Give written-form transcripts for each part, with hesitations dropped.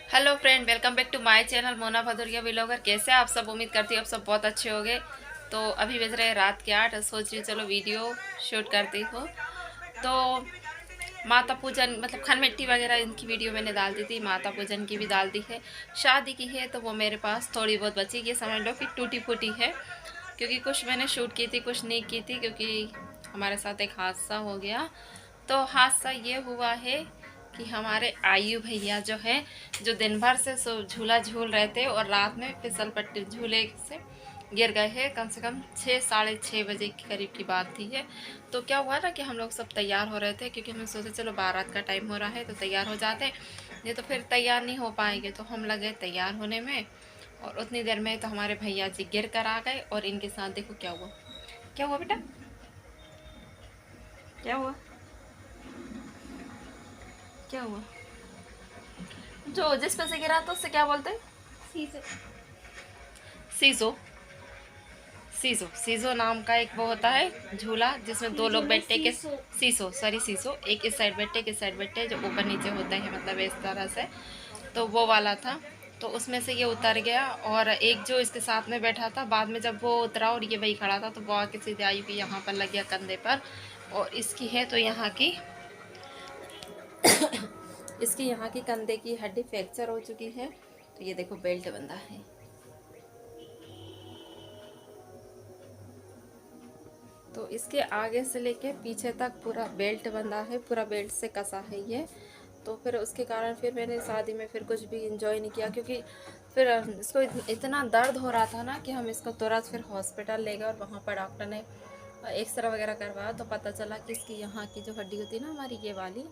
Hello friend, welcome back to my channel Mona Bhadauria vlogger. कैसे आप सब? उम्मीद करती हूँ आप सब बहुत अच्छे होंगे। तो अभी बज रहे हैं रात के 8। सोच रही हूँ चलो वीडियो शूट करती हूँ। तो माता पूजन मतलब खन मिट्टी वगैरह इनकी वीडियो मैंने डाल दी थी, माता पूजन की भी डाल दी है, शादी की है तो वो मेरे पास थोड़ी बहुत बची। ये समझ लो कि टूटी फूटी है, क्योंकि कुछ मैंने शूट की थी कुछ नहीं की थी, क्योंकि हमारे साथ एक हादसा हो गया। तो हादसा ये हुआ है कि हमारे आयु भैया जो है, जो दिन भर से सो झूला झूल रहे थे और रात में फिसल पट्टी झूले से गिर गए हैं। कम से कम 6 साढ़े 6 बजे के करीब की बात थी है। तो क्या हुआ ना कि हम लोग सब तैयार हो रहे थे, क्योंकि हमें सोचे चलो बारात का टाइम हो रहा है तो तैयार हो जाते, ये तो फिर तैयार नहीं हो पाएंगे। तो हम लगे तैयार होने में, और उतनी देर में तो हमारे भैया जी गिर कर आ गए। और इनके साथ देखो क्या हुआ। क्या हुआ बेटा? क्या हुआ? क्या हुआ? जो जिस पे से गिरा था उससे क्या बोलते हैं? सीजो। सीजो। सीजो सीजो नाम का एक वो होता है झूला, जिसमें दो लोग बैठे के सीसो, सॉरी सीसो, एक इस साइड बैठे एक इस साइड बैठे, जो ऊपर नीचे होते हैं, मतलब इस तरह से। तो वो वाला था। तो उसमें से ये उतर गया, और एक जो इसके साथ में बैठा था, बाद में जब वो उतरा और ये वही खड़ा था, तो वो आके सीधे आयु की यहाँ पर लग गया कंधे पर। और इसकी है तो यहाँ की इसकी यहाँ की कंधे की हड्डी फ्रैक्चर हो चुकी है। तो ये देखो बेल्ट बंधा है। तो इसके आगे से लेके पीछे तक पूरा बेल्ट बंधा है, पूरा बेल्ट से कसा है ये। तो फिर उसके कारण फिर मैंने शादी में फिर कुछ भी इंजॉय नहीं किया, क्योंकि फिर इसको इतना दर्द हो रहा था ना कि हम इसको तुरंत फिर हॉस्पिटल ले गए। और वहाँ पर डॉक्टर ने एक्सरे वगैरह करवाया, तो पता चला कि इसकी यहाँ की जो हड्डी होती है ना हमारी, ये वाली,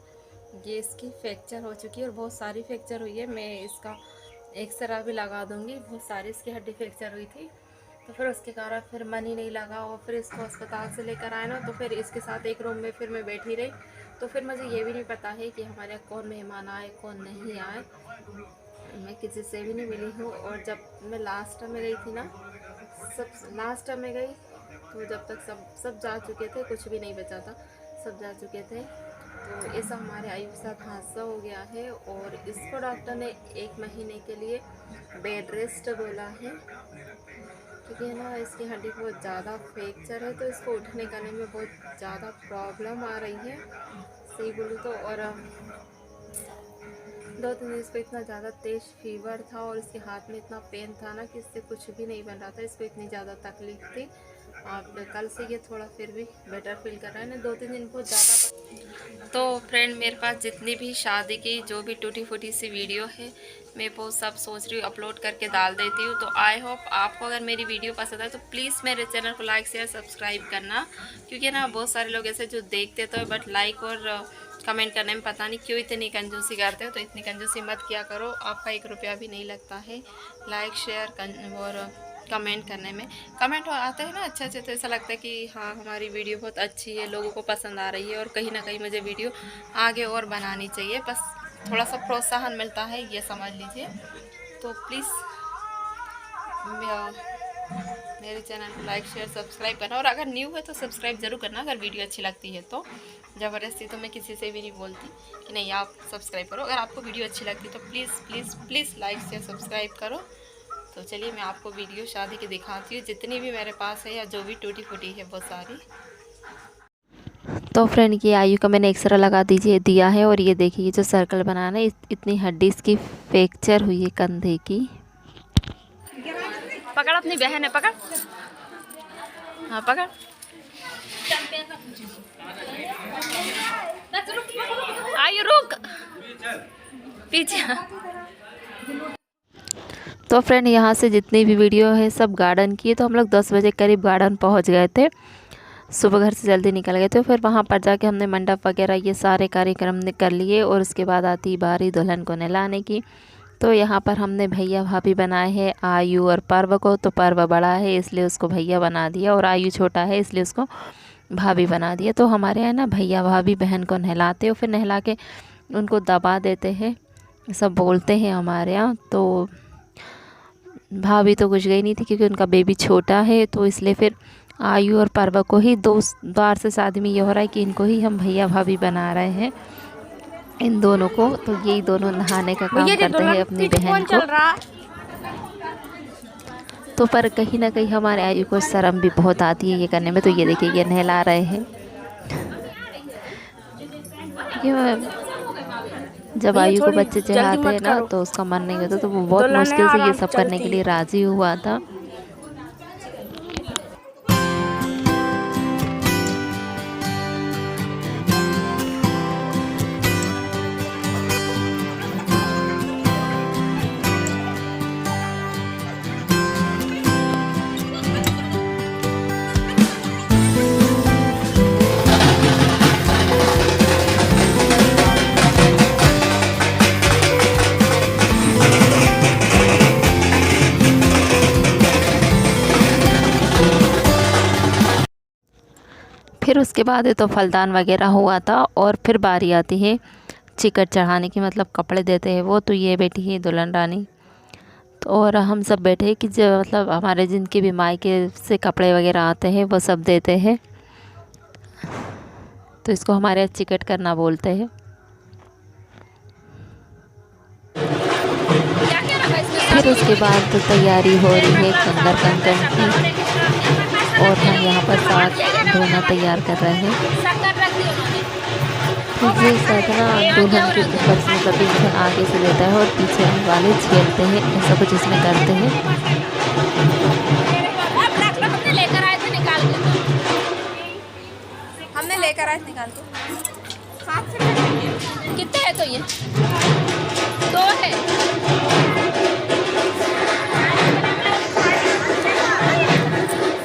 ये इसकी फ्रैक्चर हो चुकी है, और बहुत सारी फ्रैक्चर हुई है। मैं इसका एक्सरा भी लगा दूँगी। बहुत सारी इसकी हड्डी फ्रैक्चर हुई थी। तो फिर उसके कारण फिर मन ही नहीं लगा, और फिर इसको अस्पताल से लेकर आए ना, तो फिर इसके साथ एक रूम में फिर मैं बैठी रही। तो फिर मुझे ये भी नहीं पता है कि हमारे यहाँ कौन मेहमान आए कौन नहीं आए। मैं किसी से भी नहीं मिली हूँ। और जब मैं लास्ट में गई थी ना, सब लास्ट में गई, तो जब तक सब सब जा चुके थे, कुछ भी नहीं बचा था, सब जा चुके थे। तो ऐसा हमारे आयु के साथ हादसा हो गया है। और इसको डॉक्टर ने 1 महीने के लिए बेड रेस्ट बोला है, क्योंकि है ना इसकी हड्डी बहुत ज़्यादा फ्रैक्चर है, तो इसको उठने करने में बहुत ज़्यादा प्रॉब्लम आ रही है, सही बोलूँ तो। और 2 3 दिन इसको इतना ज़्यादा तेज़ फीवर था, और इसके हाथ में इतना पेन था ना कि इससे कुछ भी नहीं बन रहा था, इसको इतनी ज़्यादा तकलीफ थी। और कल से ये थोड़ा फिर भी बेटर फील कर रहा है ना, 2 3 दिन बहुत ज़्यादा। तो फ्रेंड, मेरे पास जितनी भी शादी की जो भी टूटी फूटी सी वीडियो है, मैं वो सब सोच रही हूँ अपलोड करके डाल देती हूँ। तो आई होप आपको अगर मेरी वीडियो पसंद है तो प्लीज़ मेरे चैनल को लाइक शेयर सब्सक्राइब करना, क्योंकि ना बहुत सारे लोग ऐसे जो देखते तो बट लाइक और कमेंट करने में पता नहीं क्यों इतनी कंजूसी करते हो। तो इतनी कंजूसी मत किया करो, आपका 1 रुपया भी नहीं लगता है लाइक शेयर और कमेंट करने में। कमेंट आते हैं ना अच्छे अच्छे, तो ऐसा लगता है कि हाँ हमारी वीडियो बहुत अच्छी है, लोगों को पसंद आ रही है, और कहीं ना कहीं मुझे वीडियो आगे और बनानी चाहिए। बस थोड़ा सा प्रोत्साहन मिलता है, ये समझ लीजिए। तो प्लीज़ मेरे चैनल को लाइक शेयर सब्सक्राइब करना, और अगर न्यू है तो सब्सक्राइब ज़रूर करना। अगर वीडियो अच्छी लगती है तो ज़बरदस्ती तो मैं किसी से भी नहीं बोलती कि नहीं आप सब्सक्राइब करो। अगर आपको वीडियो अच्छी लगती है तो please please please like share subscribe करो। तो चलिए मैं आपको वीडियो शादी की दिखाती हूँ, जितनी भी मेरे पास है या जो भी टूटी फूटी है वो सारी। तो फ्रेंड, ये आयु का मैंने एक्सरा लगा दीजिए दिया है, और ये देखिए जो सर्कल बनाना है, इतनी हड्डी इसकी फ्रैक्चर हुई है कंधे की। पकड़ अपनी बहन है, पकड़। हाँ पकड़। आयु रुक, पीछे। तो फ्रेंड, यहाँ से जितनी भी वीडियो है सब गार्डन की है। तो हम लोग 10 बजे करीब गार्डन पहुँच गए थे, सुबह घर से जल्दी निकल गए थे। फिर वहाँ पर जाके हमने मंडप वगैरह ये सारे कार्यक्रम कर लिए, और उसके बाद आती बारी दुल्हन को नहलाने की। तो यहाँ पर हमने भैया भाभी बनाए हैं आयु और पर्व को। तो पर्व बड़ा है इसलिए उसको भैया बना दिया, और आयु छोटा है इसलिए उसको भाभी बना दिया। तो हमारे यहाँ ना भैया भाभी बहन को नहलाते, और फिर नहला के उनको दबा देते हैं, सब बोलते हैं हमारे यहाँ। तो भाभी तो कुछ गई नहीं थी, क्योंकि उनका बेबी छोटा है, तो इसलिए फिर आयु और पर्व को ही 2 बार से शादी में ये हो रहा है कि इनको ही हम भैया भाभी बना रहे हैं। इन दोनों को। तो यही दोनों नहाने का काम करते हैं अपनी बहन को। तो पर कहीं ना कहीं हमारे आयु को शर्म भी बहुत आती है ये करने में। तो ये देखिए ये नहला रहे हैं। ये जब भैया आयु को थोड़ी बच्चे जल्दी चढ़ाते मत हैं ना करो, तो उसका मन नहीं होता, तो वो बहुत दुल्हन है मुश्किल से ये आराम से सब करने के चलती। लिए राज़ी हुआ था। फिर उसके बाद तो फलदान वगैरह हुआ था और फिर बारी आती है चिकट चढ़ाने की, मतलब कपड़े देते हैं वो। तो ये बैठी है दुल्हन रानी। तो और हम सब बैठे कि जो मतलब हमारे जिनके भी मायके से कपड़े वगैरह आते हैं वो सब देते हैं। तो इसको हमारे यहाँ चिकट करना बोलते हैं। फिर उसके बाद तो तैयारी हो रही है कंकर कंकण की, और हम यहाँ पर साग धोना तैयार कर रहे हैं। तो ये साधना दुल्हन के ऊपर से मतलब इंसान आगे से लेता है और पीछे वाले झेलते हैं, ऐसा कुछ इसमें करते हैं। हमने लेकर आए निकाल के। कितने है? तो ये 2 है।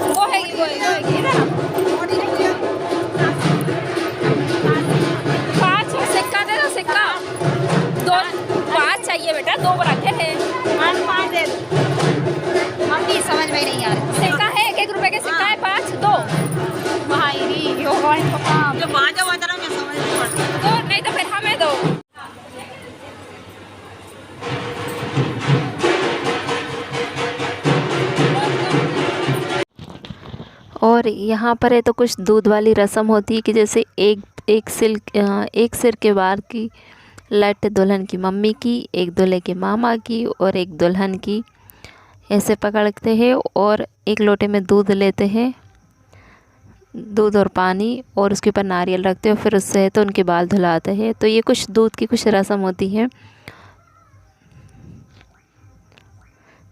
वो है कि वो है 5 सिक्का दे दो, सिक्का 2 5 चाहिए बेटा, 2 रखे हैं। 5 दे दो। मम्मी समझ में नहीं आ रही। सिक्का है 1 रुपए के सिक्का है 5 2 भाई यो जो 5 वाला मैं समझ नहीं पड़ता। तो नहीं तो फिर हमें दो। और यहाँ पर है तो कुछ दूध वाली रस्म होती है कि जैसे एक सिर के बार की लट दुल्हन की मम्मी की, एक दूल्हे के मामा की और एक दुल्हन की, ऐसे पकड़ते हैं और एक लोटे में दूध लेते हैं, दूध और पानी, और उसके ऊपर नारियल रखते हैं और फिर उससे तो उनके बाल धुलाते हैं। तो ये कुछ दूध की कुछ रस्म होती है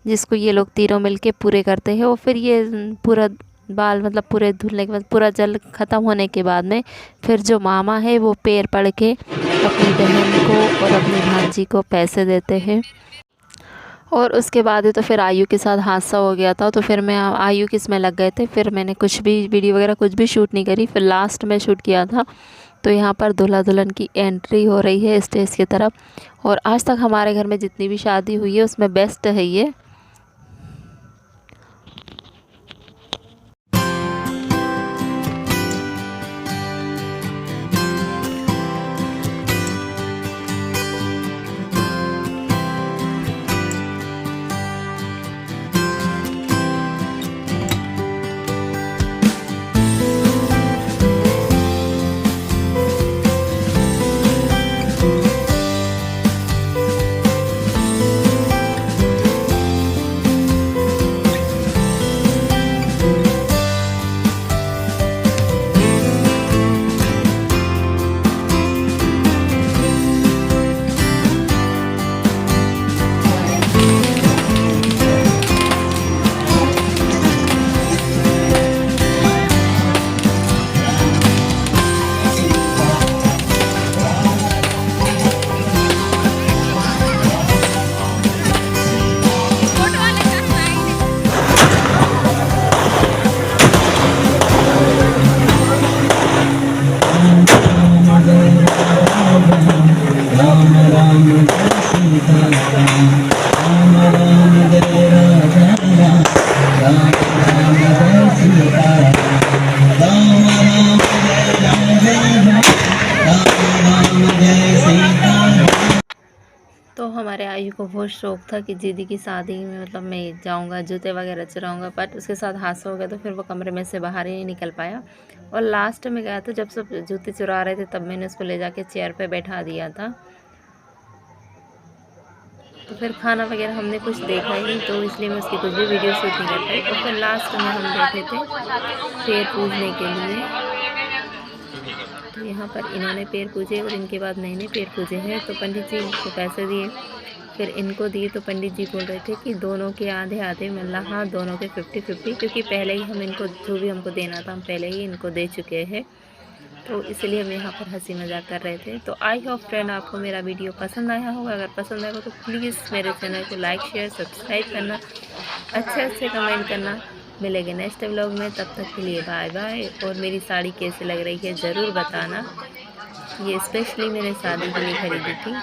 जिसको ये लोग तीनों मिलके पूरे करते हैं। और फिर ये पूरा बाल मतलब पूरे धुलने के बाद, पूरा जल ख़त्म होने के बाद में फिर जो मामा है वो पैर पड़ के अपनी बहन को और अपनी भांजी को पैसे देते हैं। और उसके बाद तो फिर आयु के साथ हादसा हो गया था, तो फिर मैं आयु के इसमें लग गए थे, फिर मैंने कुछ भी वीडियो वगैरह कुछ भी शूट नहीं करी। फिर लास्ट में शूट किया था। तो यहाँ पर दूल्हा दुल्हन की एंट्री हो रही है स्टेज की तरफ। और आज तक हमारे घर में जितनी भी शादी हुई है उसमें बेस्ट है ये। तो हमारे आयु को बहुत शौक था कि दीदी की शादी में मतलब मैं जाऊंगा, जूते वगैरह चुराऊंगा, बट उसके साथ हादसा हो गया तो फिर वो कमरे में से बाहर ही नहीं निकल पाया। और लास्ट में गया था जब सब जूते चुरा रहे थे, तब मैंने उसको ले जाके चेयर पे बैठा दिया था। तो फिर खाना वगैरह हमने कुछ देखा ही नहीं, तो इसलिए मैं उसकी कुछ भी वीडियो शूट नहीं कर पाई। और फिर लास्ट में हम बैठे थे पैर पूजने के लिए। तो यहाँ पर इन्होंने पैर पूजे और इनके बाद मैंने पैर पूजे हैं। तो पंडित जी को पैसे दिए, फिर इनको दिए। तो पंडित जी बोल रहे थे कि दोनों के आधे आधे, मतलब हाँ दोनों के 50-50, क्योंकि पहले ही हम इनको जो भी हमको देना था हम पहले ही इनको दे चुके हैं। तो इसलिए हम यहाँ पर हंसी मजाक कर रहे थे। तो आई होप फ्रेंड आपको मेरा वीडियो पसंद आया होगा। अगर पसंद आएगा तो प्लीज़ मेरे चैनल को लाइक शेयर सब्सक्राइब करना, अच्छे कमेंट करना। मिलेंगे नेक्स्ट व्लॉग में, तब तक के लिए बाय बाय। और मेरी साड़ी कैसी लग रही है ज़रूर बताना। ये स्पेशली मैंने शादी के लिए खरीदी थी।